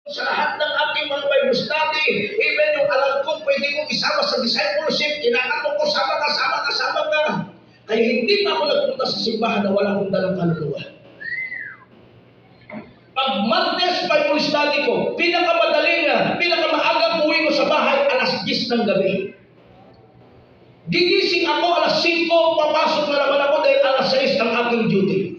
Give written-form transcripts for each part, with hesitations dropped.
Sa lahat ng aking mga Bible study, even yung alam ko, pwede kong isama sa discipleship, kinakato ko, sama ka. Kaya hindi pa ako nagpunta sa simbahan na wala akong dalang kaluluwa. Pag Mondays Bible study ko, pinakamaagang uwi ko sa bahay, alas 10 ng gabi. Gigising ako alas 5, papasok na naman ako dahil alas 6 ang aking duty.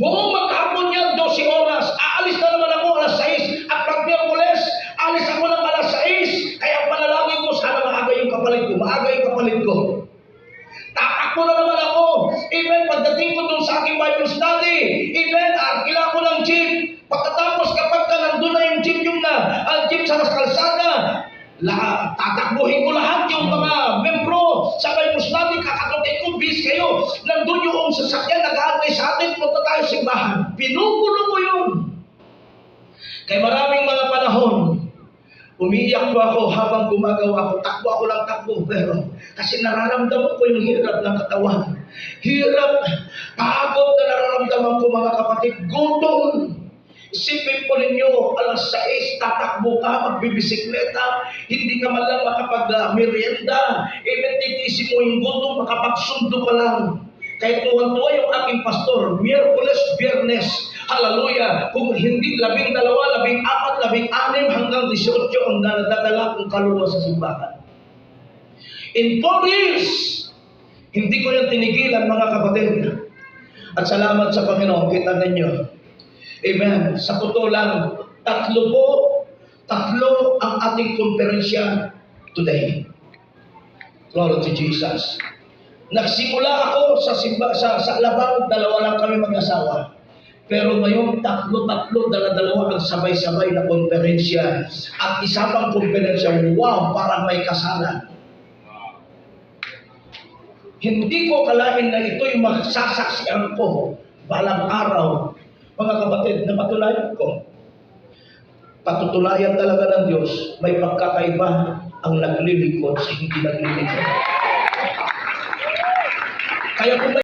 Buong maghapon yan, 12 oras. Aalis na naman ako alas 6. At pag Miyerkules, alis ako ng alas 6. Kaya panalangin ko, sana maaga yung kapalit ko. Tatakbo na naman ako. Even pagdating ko dun sa aking Bible study, even arkila ko ng jeep. Pagkatapos kapag nandun na yung jeep, ang jeep sa kalsada, tatakbuhin ko lahat yung mga membro sa Bible study, kakatutin ko, bis kayo. Nandun yung sasakyan, nag-aantay sa atin, punta tayo simbahan. Pinupuno ko yun. Kaya maraming mga panahon, umiiyak po ako habang gumagawa ako. Takbo ako lang takbo, pero kasi nararamdaman ko yung hirap ng katawan. Hirap, pagod na nararamdaman ko mga kapatid. Gutom. Isipin po ninyo, alas 6, tatakbo ka, magbibisikleta, hindi ka man lang makapag-merienda, even titisin mo yung gutom, makapagsundo ka lang. Kaya tuwan-tuwa yung aking pastor, Miyerkules, Biyernes, hallelujah, kung hindi 12, 14, 16, hanggang 18 ang nadadala kong kaluluwa sa simbahan. In 4 years, hindi ko yan tinigilan mga kapatid. At salamat sa Panginoon, kita ninyo. Amen. Sa totoo lang, tatlo ang ating konferensya today. Glory to Jesus. Nagsimula ako sa Alabang, 2 lang kami mag-asawa. Pero ngayon, tatlo, dalawa ang sabay-sabay na konferensya. At isa pang konferensya, wow, parang may kasalan. Hindi ko kalain na ito'y magsasaksihan ko balang araw. Mga kapatid, na patutulayan talaga ng Diyos, may pagkakaiba ang naglilingkod sa hindi naglilingkod. Kaya kung